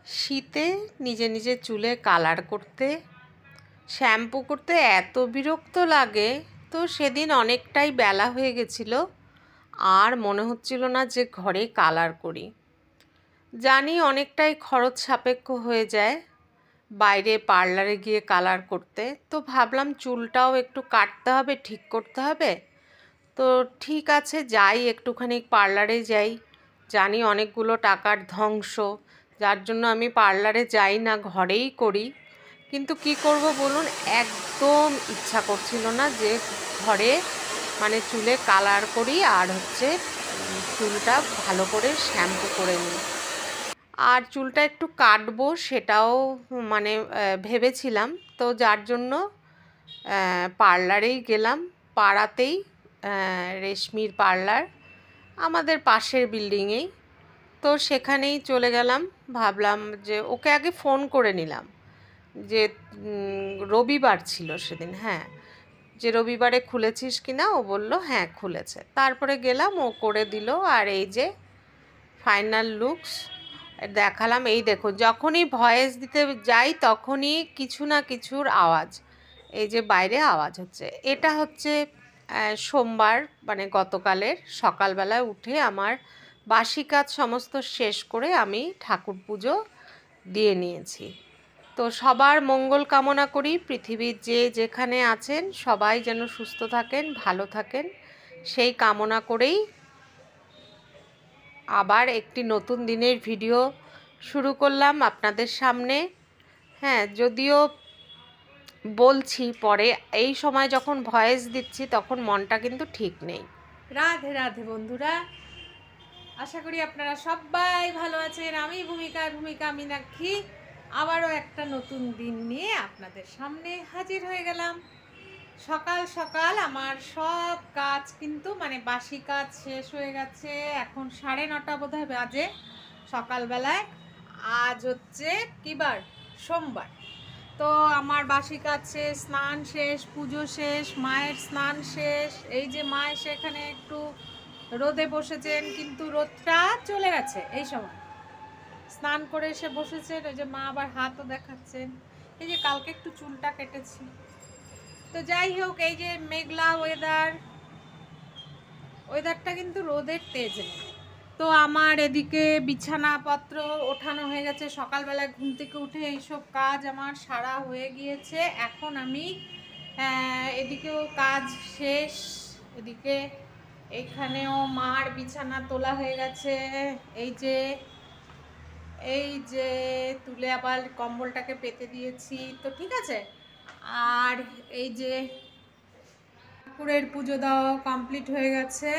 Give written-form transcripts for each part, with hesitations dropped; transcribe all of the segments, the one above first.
শীতে নিজে নিজে চুলে কালার করতে, শ্যাম্পু করতে এত বিরক্ত লাগে। তো সেদিন অনেকটাই বেলা হয়ে গেছিল, আর মনে হচ্ছিল না যে ঘরে কালার করি। জানি অনেকটাই খরচ সাপেক্ষ হয়ে যায় বাইরে পার্লারে গিয়ে কালার করতে। তো ভাবলাম চুলটাও একটু কাটতে হবে, ঠিক করতে হবে। তো ঠিক আছে, যাই একটুখানি পার্লারে যাই। জানি অনেকগুলো টাকার ধ্বংস, যার জন্য আমি পার্লারে যাই না, ঘরেই করি। কিন্তু কি করব বলুন, একদম ইচ্ছা করছিল না যে ঘরে মানে চুলে কালার করি আর চুলটা ভালো করে শ্যাম্পু করে নিই। আর চুলটা একটু কাটবো সেটাও মানে ভেবেছিলাম। তো যার জন্য পার্লারেই গেলাম, পাড়াতেই রেশমির পার্লার, আমাদের পাশের বিল্ডিংয়েই। তো সেখানেই চলে গেলাম। ভাবলাম যে ওকে আগে ফোন করে নিলাম যে রবিবার ছিল সেদিন, হ্যাঁ, যে রবিবারে খুলেছিস কি না। ও বলল হ্যাঁ খুলেছে। তারপরে গেলাম, ও করে দিল। আর এই যে ফাইনাল লুকস দেখালাম। এই দেখুন, যখনই ভয়েস দিতে যাই তখনই কিছু না কিছুর আওয়াজ, এই যে বাইরে আওয়াজ হচ্ছে। এটা হচ্ছে সোমবার, মানে গতকালের সকালবেলায় উঠে আমার বাসি কাজ সমস্ত শেষ করে আমি ঠাকুর পুজো দিয়ে নিয়েছি। তো সবার মঙ্গল কামনা করি, পৃথিবীর যে যেখানে আছেন সবাই যেন সুস্থ থাকেন, ভালো থাকেন, সেই কামনা করেই আবার একটি নতুন দিনের ভিডিও শুরু করলাম আপনাদের সামনে। হ্যাঁ, যদিও বলছি পরে, এই সময় যখন ভয়েস দিচ্ছি তখন মনটা কিন্তু ঠিক নেই। রাধে রাধে বন্ধুরা, আশা করি আপনারা সবাই ভালো আছেন। আমি ভূমিকা মীনাক্ষী আবারও একটা নতুন দিন নিয়ে আপনাদের সামনে হাজির হয়ে গেলাম। সকাল সকাল আমার সব কাজ কিন্তু মানে বাসি কাজ শেষ হয়ে গেছে। এখন 9:30 বোধহয় বাজে সকালবেলায়। আজ হচ্ছে কি বার? সোমবার। তো আমার বাসি কাজ শেষ, স্নান শেষ, পুজো শেষ, মায়ের স্নান শেষ। এই যে মা এসে এখানে একটু রোদে বসেছেন, কিন্তু রোদটা চলে গেছে। এই সময় স্নান করে এসে বসেছেন। ওই যে মা আবার হাতও দেখাচ্ছেন। এই যে কালকে একটু চুলটা কেটেছি। তো যাই হোক, এই যে মেঘলা ওয়েদারটা কিন্তু রোদের তেজ নেই। তো আমার এদিকে বিছানাপত্র ওঠানো হয়ে গেছে। সকালবেলায় ঘুম থেকে উঠে এইসব কাজ আমার সারা হয়ে গিয়েছে। এখন আমি এদিকেও কাজ শেষ। এদিকে এখানেও মার বিছানা তোলা হয়ে গেছে। এই যে তুলে আবার কম্বলটাকে পেতে দিয়েছি। তো ঠিক আছে। আর এই যে ঠাকুরের পুজো দেওয়া কমপ্লিট হয়ে গেছে।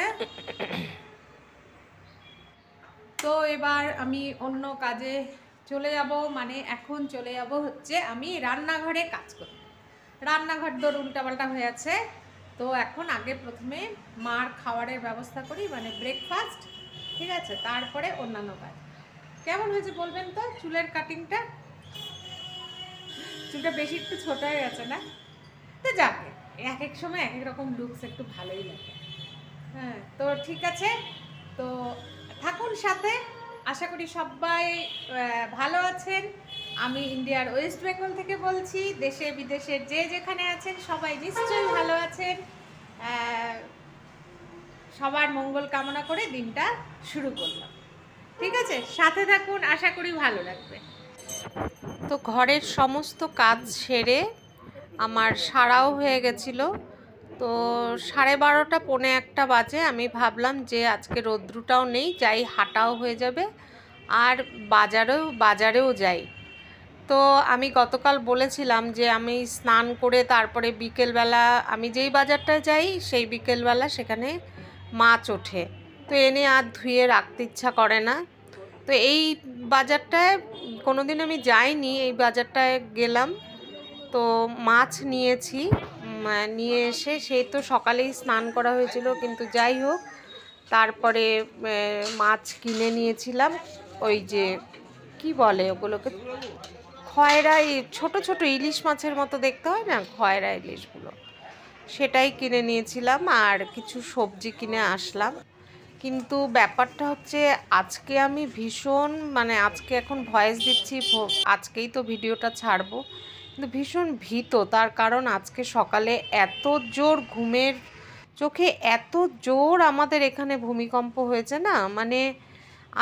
তো এবার আমি অন্য কাজে চলে যাব, মানে এখন চলে যাব হচ্ছে আমি রান্নাঘরে কাজ করি। রান্নাঘর দর উল্টাপাল্টা হয়ে আছে। তো এখন আগে প্রথমে মার খাবারের ব্যবস্থা করি, মানে ব্রেকফাস্ট, ঠিক আছে, তারপরে অন্যান্য কাজ। কেমন হয়েছে বলবেন তো চুলের কাটিংটা? চুলটা বেশি একটু ছোট হয়ে গেছে না? তো যাকে এক এক সময় এক এক রকম লুকস একটু ভালোই লাগে। হ্যাঁ, তো ঠিক আছে। তো থাকুন সাথে। আশা করি সবাই ভালো আছেন। আমি ইন্ডিয়ার ওয়েস্ট বেঙ্গল থেকে বলছি। দেশে বিদেশে যে যেখানে আছেন সবাই নিশ্চয়ই ভালো আছেন। সবার মঙ্গল কামনা করে দিনটা শুরু করলাম। ঠিক আছে, সাথে থাকুন, আশা করি ভালো লাগবে। তো ঘরের সমস্ত কাজ সেরে আমার সারাও হয়ে গেছিল। তো 12:30 পৌনে 1 বাজে। আমি ভাবলাম যে আজকে রৌদ্রটাও নেই, যাই হাঁটাও হয়ে যাবে, আর বাজারেও যাই। তো আমি গতকাল বলেছিলাম যে আমি স্নান করে তারপরে বিকেলবেলা আমি যেই বাজারটায় যাই সেই বিকেলবেলা সেখানে মাছ ওঠে। তো এনে আর ধুয়ে রাখতে ইচ্ছা করে না। তো এই বাজারটায় কোনোদিন আমি যাইনি, এই বাজারটায় গেলাম। তো মাছ নিয়েছি। নিয়ে এসে সেই তো সকালেই স্নান করা হয়েছিল, কিন্তু যাই হোক, তারপরে মাছ কিনে নিয়েছিলাম। ওই যে কি বলে ওগুলোকে, খয়রা, ছোট ছোট ইলিশ মাছের মতো দেখতে হয় না, খয়রা ইলিশগুলো, সেটাই কিনে নিয়েছিলাম। আর কিছু সবজি কিনে আসলাম। কিন্তু ব্যাপারটা হচ্ছে আজকে আমি ভীষণ মানে আজকে এখন ভয়েস দিচ্ছি, আজকেই তো ভিডিওটা ছাড়বো, কিন্তু ভীষণ ভীত। তার কারণ আজকে সকালে এত জোর ঘুমের চোখে এত জোর আমাদের এখানে ভূমিকম্প হয়েছে না, মানে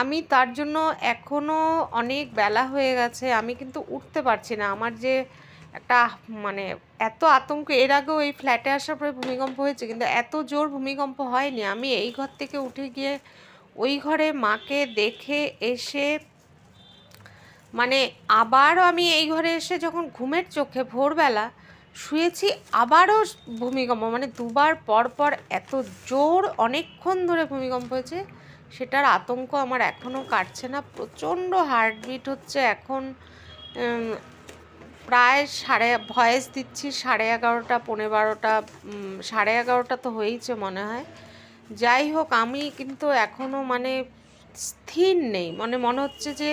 আমি তার জন্য এখনও অনেক বেলা হয়ে গেছে, আমি কিন্তু উঠতে পারছি না। আমার যে একটা মানে এত আতঙ্ক, এর আগেও এই ফ্ল্যাটে আসার পরে ভূমিকম্প হয়েছে কিন্তু এত জোর ভূমিকম্প হয়নি। আমি এই ঘর থেকে উঠে গিয়ে ওই ঘরে মাকে দেখে এসে মানে আবারও আমি এই ঘরে এসে যখন ঘুমের চোখে ভোরবেলা শুয়েছি, আবারও ভূমিকম্প, মানে দুবার পর পর এত জোর অনেকক্ষণ ধরে ভূমিকম্প হয়েছে, সেটার আতঙ্ক আমার এখনও কাটছে না। প্রচণ্ড হার্টবিট হচ্ছে এখন। প্রায় ভয়েস দিচ্ছি 11:30 11:15, 11:30 তো হয়েইছে মনে হয়। যাই হোক, আমি কিন্তু এখনও মানে স্থির নেই, মনে হচ্ছে যে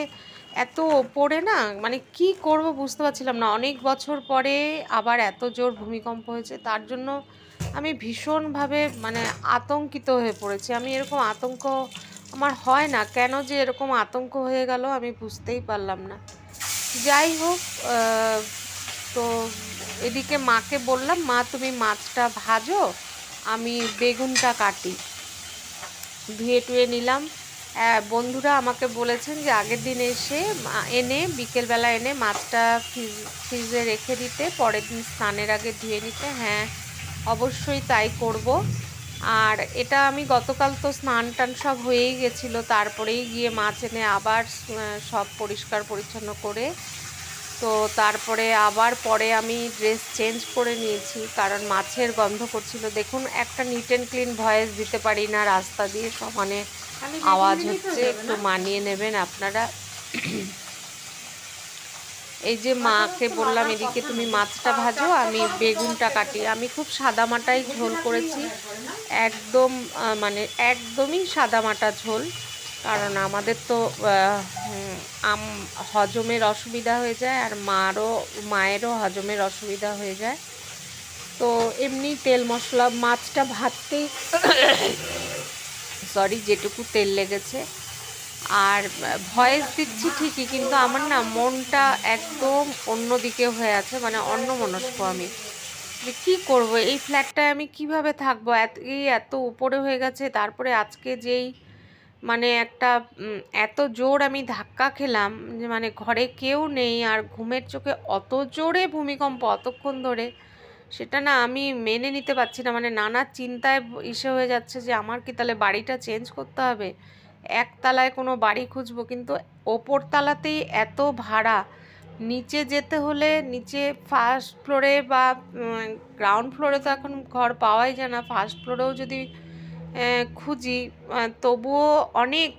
এত ওপরে না, মানে কি করব বুঝতে পারছিলাম না। অনেক বছর পরে আবার এত জোর ভূমিকম্প হয়েছে, তার জন্য আমি ভীষণভাবে মানে আতঙ্কিত হয়ে পড়েছি। আমি এরকম আতঙ্ক আমার হয় না, কেন যে এরকম আতঙ্ক হয়ে গেল আমি বুঝতেই পারলাম না। যাই হোক, তো এদিকে মাকে বললাম, মা তুমি মাছটা ভাজো, আমি বেগুনটা কাটি। ধুয়ে টুয়ে নিলাম। বন্ধুরা আমাকে বলেছেন যে আগের দিন এনে বিকেলবেলা এনে মাছটা ফ্রিজে রেখে দিতে, পরের দিন স্নানের আগে ধুয়ে নিতে। হ্যাঁ, অবশ্যই তাই করব। আর এটা আমি গতকাল তো স্নান টান সব হয়েই গেছিলো, তারপরেই গিয়ে মাছ এনে আবার সব পরিষ্কার পরিচ্ছন্ন করে, তো তারপরে আবার পরে আমি ড্রেস চেঞ্জ করে নিয়েছি, কারণ মাছের গন্ধ করছিল। দেখুন, একটা নিট অ্যান্ড ক্লিন ভয়েস দিতে পারি না, রাস্তা দিয়ে সমানে আওয়াজ হচ্ছে, একটু মানিয়ে নেবেন আপনারা। এই যে মাকে বললাম এদিকে তুমি মাছটা ভাজো, আমি বেগুনটা কাটি। আমি খুব সাদামাটাই ঝোল করেছি, একদম মানে একদমই সাদামাটা ঝোল, কারণ আমাদের তো হজমের অসুবিধা হয়ে যায়, আর মায়েরও হজমের অসুবিধা হয়ে যায়। তো এমনি তেল মশলা মাছটা ভাজতেই সরি যেটুকু তেল লেগেছে। আর ভয়েস দিচ্ছি ঠিকই, কিন্তু আমার না মনটা একদম অন্যদিকে হয়ে আছে, মানে অন্যমনস্ক। আমি যে কী করবো, এই ফ্ল্যাটটায় আমি কিভাবে থাকবো, এত উপরে হয়ে গেছে। তারপরে আজকে যেই মানে একটা এত জোর আমি ধাক্কা খেলাম যে মানে ঘরে কেউ নেই, আর ঘুমের চোখে অত জোরে ভূমিকম্প অতক্ষণ ধরে, সেটা না আমি মেনে নিতে পারছি না। মানে নানা চিন্তায় হয়ে যাচ্ছে যে আমার কি তাহলে বাড়িটা চেঞ্জ করতে হবে, একতলায় কোনো বাড়ি খুঁজবো, কিন্তু ওপর তালাতেই এত ভাড়া, নিচে যেতে হলে নিচে ফার্স্ট ফ্লোরে বা গ্রাউন্ড ফ্লোরে তো এখন ঘর পাওয়াই যায় না, ফার্স্ট ফ্লোরেও যদি খুঁজি তবুও অনেক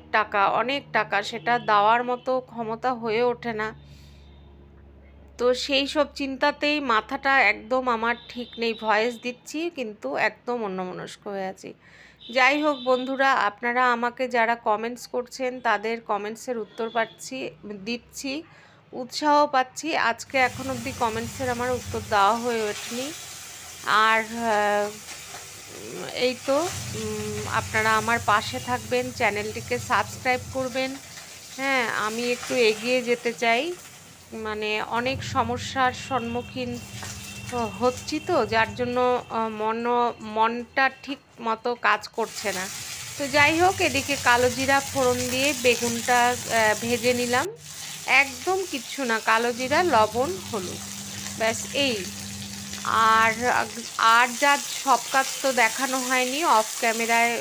টাকা, সেটা দেওয়ার মতো ক্ষমতা হয়ে ওঠে না। তো সেই সব চিন্তাতেই মাথাটা একদম আমার ঠিক নেই, ভয়েস দিচ্ছি কিন্তু একদম অন্যমনস্ক হয়ে আছি। যাই হোক বন্ধুরা, আপনারা আমাকে যারা কমেন্টস করছেন তাদের কমেন্টসের উত্তর দিচ্ছি, উৎসাহ পাচ্ছি। আজকে এখন অবধি কমেন্টসের আমার উত্তর দেওয়া হয়ে ওঠেনি। আর এই তো আপনারা আমার পাশে থাকবেন, চ্যানেলটিকে সাবস্ক্রাইব করবেন। হ্যাঁ, আমি একটু এগিয়ে যেতে চাই, মানে অনেক সমস্যার সম্মুখীন হচ্ছি, তো যার জন্য মনটা ঠিক মতো কাজ করছে না। তো যাই হোক, এদিকে কালো জিরা ফোড়ন দিয়ে বেগুনটা ভেজে নিলাম, একদম কিচ্ছু না, কালো জিরা লবণ হলুদ, ব্যাস এই। আর যা সব কাজ তো দেখানো হয়নি, অফ ক্যামেরায়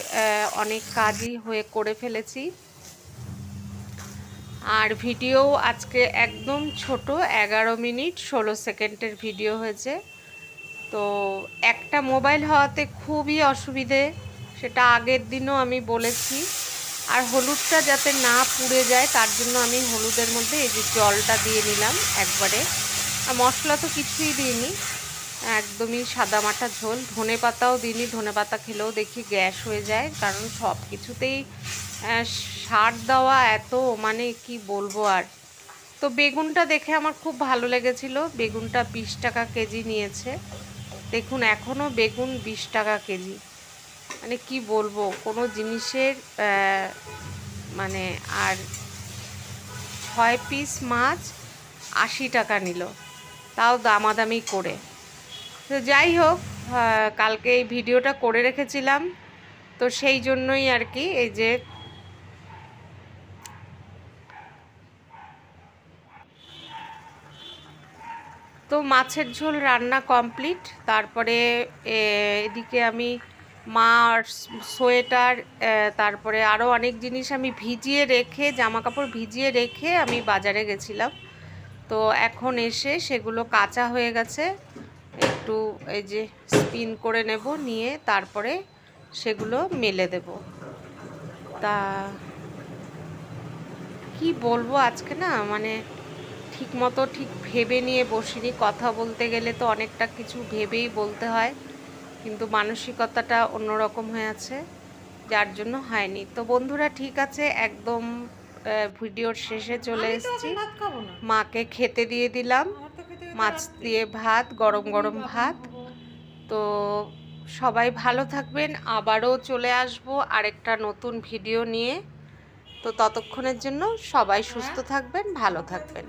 অনেক কাজই করে ফেলেছি। আর ভিডিও আজকে একদম ছোট, 11 মিনিট 16 সেকেন্ডের ভিডিও হয়েছে। তো একটা মোবাইল হওয়াতে খুবই অসুবিধে, সেটা আগের দিনও আমি বলেছি। আর হলুদটা যাতে না পুড়ে যায় তার জন্য আমি হলুদের মধ্যে এই যে জলটা দিয়ে নিলাম একবারে, আর মশলা তো কিছুই দিইনি, একদমই সাদামাটা ঝোল। ধনে পাতাও দিইনি, ধনে পাতা খেলেও দেখি গ্যাস হয়ে যায়, কারণ সব কিছুতেই সার দেওয়া, এত মানে কি বলবো আর। তো বেগুনটা দেখে আমার খুব ভালো লেগেছিল, বেগুনটা 20 টাকা কেজি নিয়েছে। দেখুন এখনও বেগুন 20 টাকা কেজি। মানে কি বলবো, কোনো জিনিসের মানে আর 6 পিস মাছ 80 টাকা নিল, তাও দামাদামি করে। তো যাই হোক, কালকে এই ভিডিওটা করে রেখেছিলাম, তো সেই জন্যই আর কি এই যে তো মাছের ঝোল রান্না কমপ্লিট। তারপরে এদিকে আমি মার সোয়েটার, তারপরে আরও অনেক জিনিস আমি ভিজিয়ে রেখে, জামা কাপড় ভিজিয়ে রেখে আমি বাজারে গেছিলাম। তো এখন এসে সেগুলো কাঁচা হয়ে গেছে, একটু এই যে স্পিন করে নেব, নিয়ে তারপরে সেগুলো মেলে দেব। তা কি বলবো, আজকে না মানে ঠিক মতো ঠিক ভেবে নিয়ে বসিনি। কথা বলতে গেলে তো অনেকটা কিছু ভেবেই বলতে হয়, কিন্তু মানসিকতাটা অন্যরকম হয়ে আছে, যার জন্য হয়নি। তো বন্ধুরা ঠিক আছে, একদম ভিডিওর শেষে চলে এসেছি। ভাত খাবো না, মাকে খেতে দিয়ে দিলাম, আমার তো খেতে খেতে মাছ রাত্রি। দিয়ে ভাত, গরম গরম আমি ভাত। খাবো। তো সবাই ভালো থাকবেন, আবারও চলে আসবো আরেকটা নতুন ভিডিও নিয়ে। তো ততক্ষণের জন্য সবাই সুস্থ থাকবেন, ভালো থাকবেন।